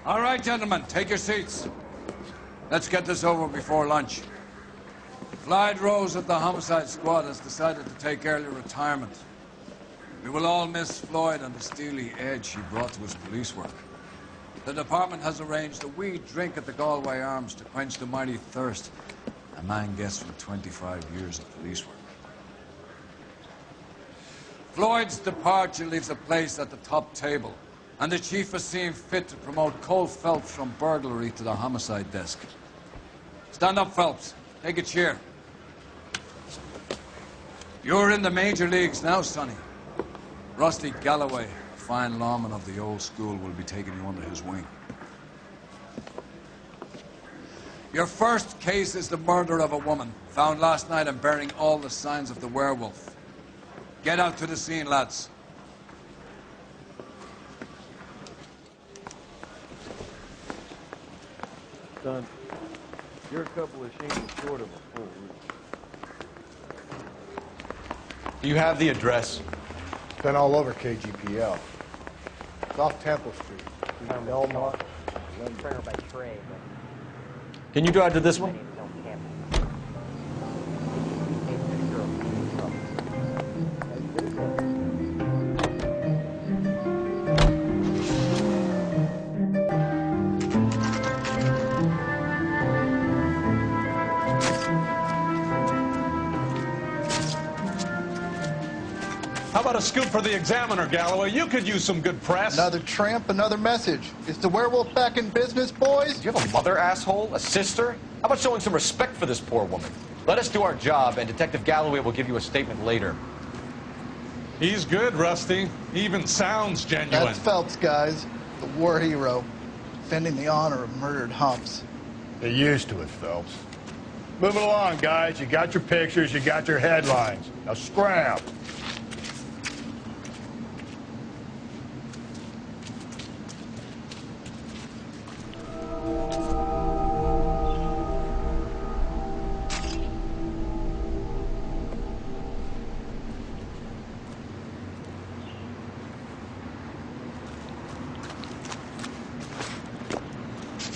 All right, gentlemen, take your seats. Let's get this over before lunch. Clyde Rose of the homicide squad has decided to take early retirement. We will all miss Floyd and the steely edge he brought to his police work. The department has arranged a wee drink at the Galway Arms to quench the mighty thirst a man gets from 25 years of police work. Floyd's departure leaves a place at the top table, and the chief has seen fit to promote Cole Phelps from burglary to the homicide desk. Stand up, Phelps. Take a chair. You're in the major leagues now, Sonny. Rusty Galloway, a fine lawman of the old school, will be taking you under his wing. Your first case is the murder of a woman, found last night and bearing all the signs of the werewolf. Get out to the scene, lads. Son, you're a couple of shingles short of a full roof. Do you have the address? Been all over KGPL. It's off Temple Street. Belmont. by trade. Can you drive to this one? How about a scoop for the Examiner, Galloway? You could use some good press. Another tramp, another message. Is the werewolf back in business, boys? Do you have a mother, asshole? A sister? How about showing some respect for this poor woman? Let us do our job, and Detective Galloway will give you a statement later. He's good, Rusty. He even sounds genuine. That's Phelps, guys. The war hero. Defending the honor of murdered humps. Get used to it, Phelps. Move it along, guys. You got your pictures, you got your headlines. Now scram.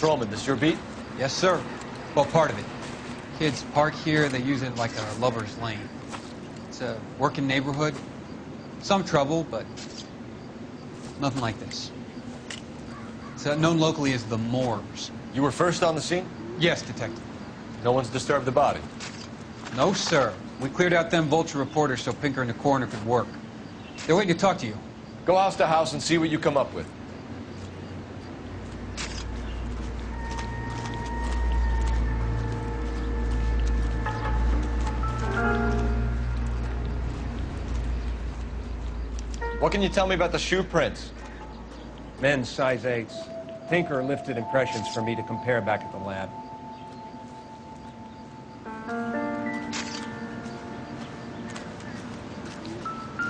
Patrolman, this your beat? Yes, sir. Well, part of it. Kids park here, they use it like a lover's lane. It's a working neighborhood. Some trouble, but nothing like this. It's known locally as the Moors. You were first on the scene? Yes, Detective. No one's disturbed the body? No, sir. We cleared out them vulture reporters so Pinker and the coroner could work. They're waiting to talk to you. Go house to house and see what you come up with. What can you tell me about the shoe prints? Men's size 8s. Pinker lifted impressions for me to compare back at the lab.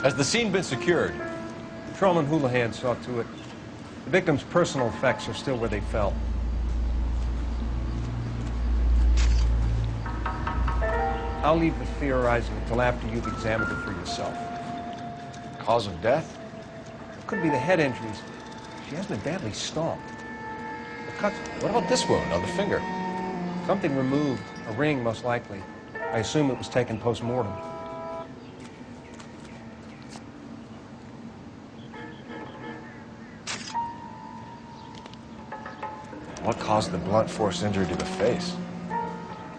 Has the scene been secured? Patrolman Houlihan saw to it. The victim's personal effects are still where they fell. I'll leave the theorizing until after you've examined it for yourself. Cause of death? It could be the head injuries. She hasn't been badly stomped. The cuts... What about this wound on the finger? Something removed. A ring, most likely. I assume it was taken post-mortem. What caused the blunt force injury to the face?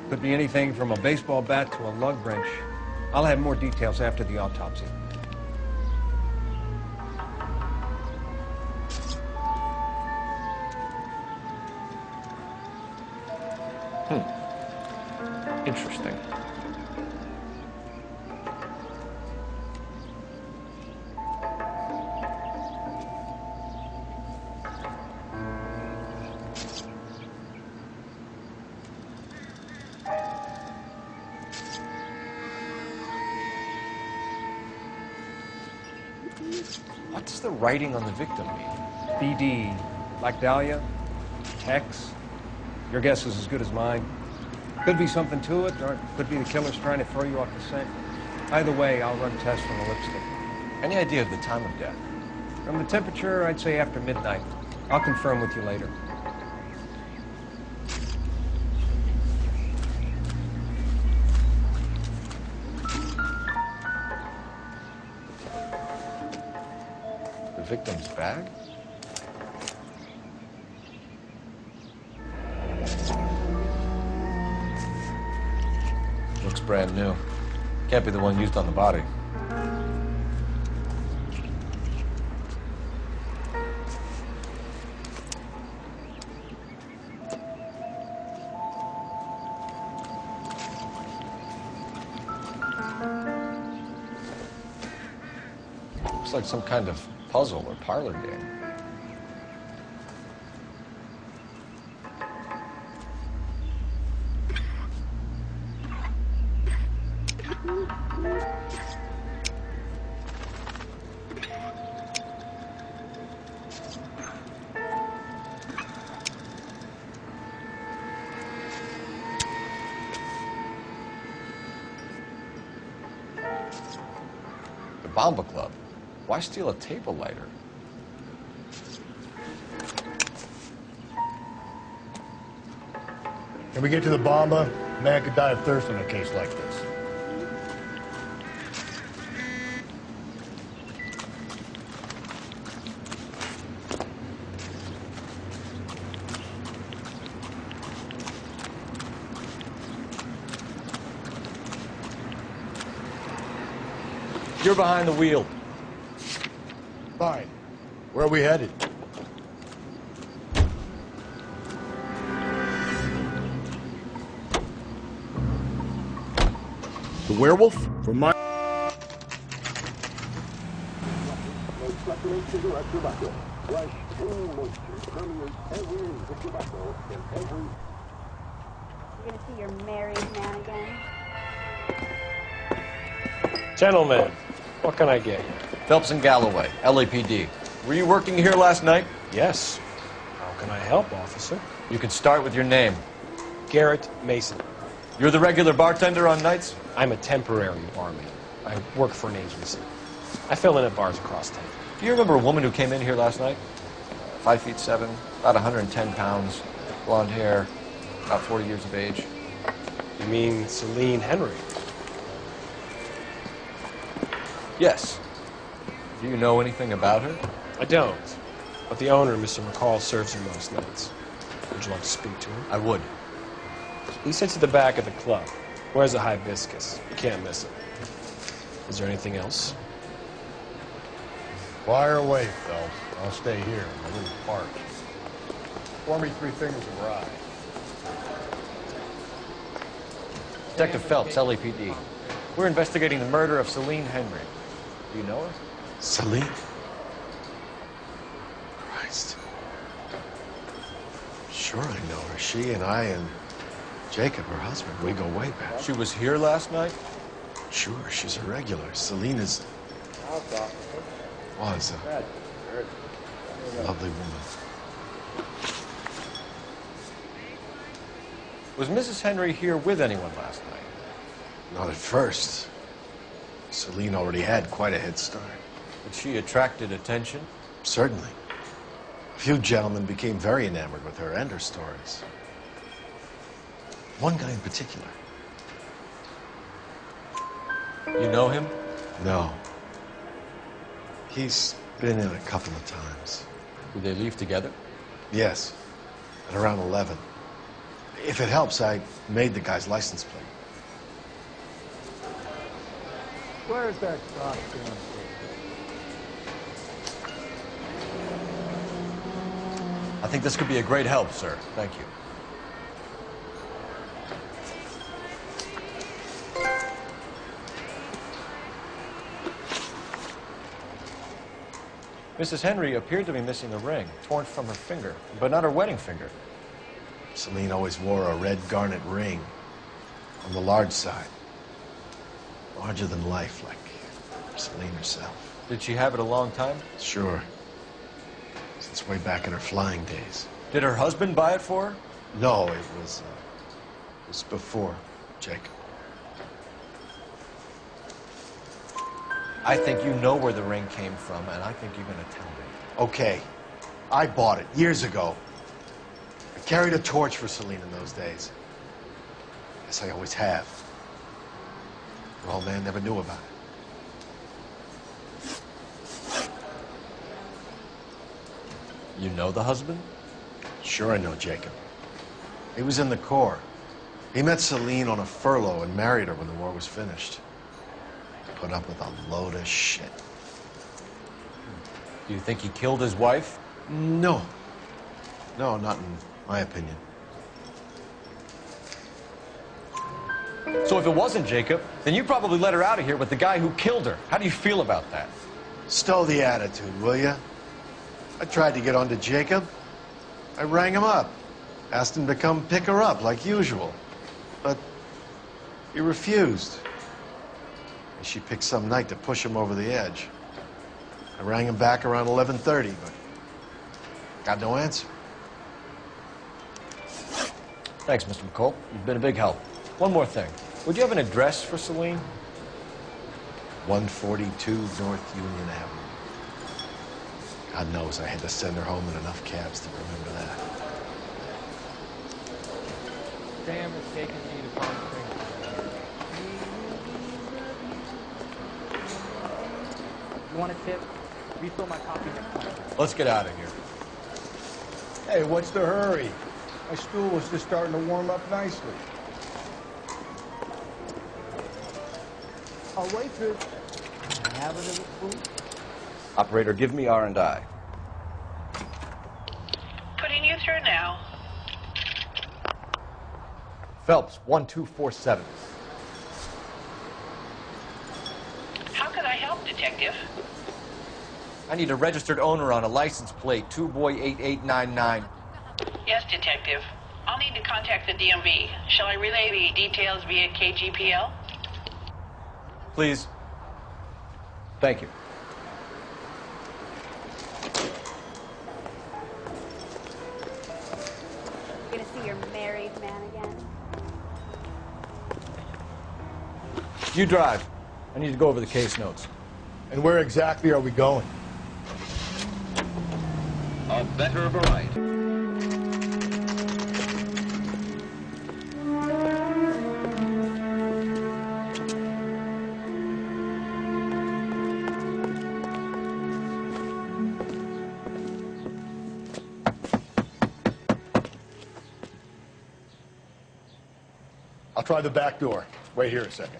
Could be anything from a baseball bat to a lug wrench. I'll have more details after the autopsy. Interesting. What does the writing on the victim mean? BD, Black Dahlia, X. Your guess is as good as mine. Could be something to it, or it could be the killer's trying to throw you off the scent. Either way, I'll run tests from the lipstick. Any idea of the time of death? From the temperature, I'd say after midnight. I'll confirm with you later. The victim's bag? Looks brand new. Can't be the one used on the body. Looks like some kind of puzzle or parlor game. The Bomba Club. Why steal a table lighter? Can we get to the Bomba? Man could die of thirst in a case like this. You're behind the wheel. Fine. Where are we headed? The werewolf? From my... You're gonna see your married man again? Gentlemen, what can I get you? Phelps and Galloway, LAPD. Were you working here last night? Yes. How can I help, officer? You can start with your name. Garrett Mason. You're the regular bartender on nights? I'm a temporary barman. I work for an agency. I fill in at bars across town. Do you remember a woman who came in here last night? 5'7", about 110 pounds, blonde hair, about 40 years of age. You mean Celine Henry? Yes. Do you know anything about her? I don't. But the owner, Mr. McCall, serves her most nights. Would you like to speak to him? I would. He sits at the back of the club. Wears a hibiscus. You can't miss it. Is there anything else? Fire away, Phelps. I'll stay here. I'm a little parched. Pour me 3 fingers of rye. Detective Phelps, LAPD. We're investigating the murder of Celine Henry. Do you know her? Celine? Christ. Sure I know her. She and I and Jacob, her husband, we go way back. She was here last night? Sure, she's a regular. Celine is... was a lovely woman. Was Mrs. Henry here with anyone last night? Not at first. Celine already had quite a head start. But she attracted attention? Certainly. A few gentlemen became very enamored with her and her stories. One guy in particular. You know him? No. He's been in a couple of times. Did they leave together? Yes, at around 11. If it helps, I made the guy's license plate. Where's that shotgun? I think this could be a great help, sir. Thank you. Mrs. Henry appeared to be missing a ring, torn from her finger, but not her wedding finger. Celine always wore a red garnet ring on the large side. Larger than life, like Celine herself. Did she have it a long time? Sure. Since way back in her flying days. Did her husband buy it for her? No, it was before Jacob. I think you know where the ring came from, and I think you're going to tell me. Okay, I bought it years ago. I carried a torch for Celine in those days. Yes, I always have. Her old man never knew about it. You know the husband? Sure I know Jacob. He was in the Corps. He met Celine on a furlough and married her when the war was finished. Put up with a load of shit. Do you think he killed his wife? No. No, not in my opinion. So if it wasn't Jacob, then you probably let her out of here with the guy who killed her. How do you feel about that? Stow the attitude, will ya? I tried to get onto Jacob. I rang him up. Asked him to come pick her up, like usual. But he refused. And she picked some night to push him over the edge. I rang him back around 11:30, but got no answer. Thanks, Mr. McCall. You've been a big help. One more thing. Would you have an address for Celine? 142 North Union Avenue. God knows I had to send her home in enough cabs to remember that. Sam is taking me to Palm Springs. You want a tip? Refill my coffee next time. Let's get out of here. Hey, what's the hurry? My stool was just starting to warm up nicely. Oh, waitress. Have a little food? Operator, give me R&I. Putting you through now. Phelps, 1247. How can I help, Detective? I need a registered owner on a license plate, 2boy8899. Yes, Detective. I'll need to contact the DMV. Shall I relay the details via KGPL? Please. Thank you. You're gonna see your married man again. You drive. I need to go over the case notes. And where exactly are we going? A better variety. I'll try the back door. Wait here a second.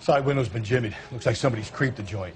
Side window's been jimmied. Looks like somebody's creeped the joint.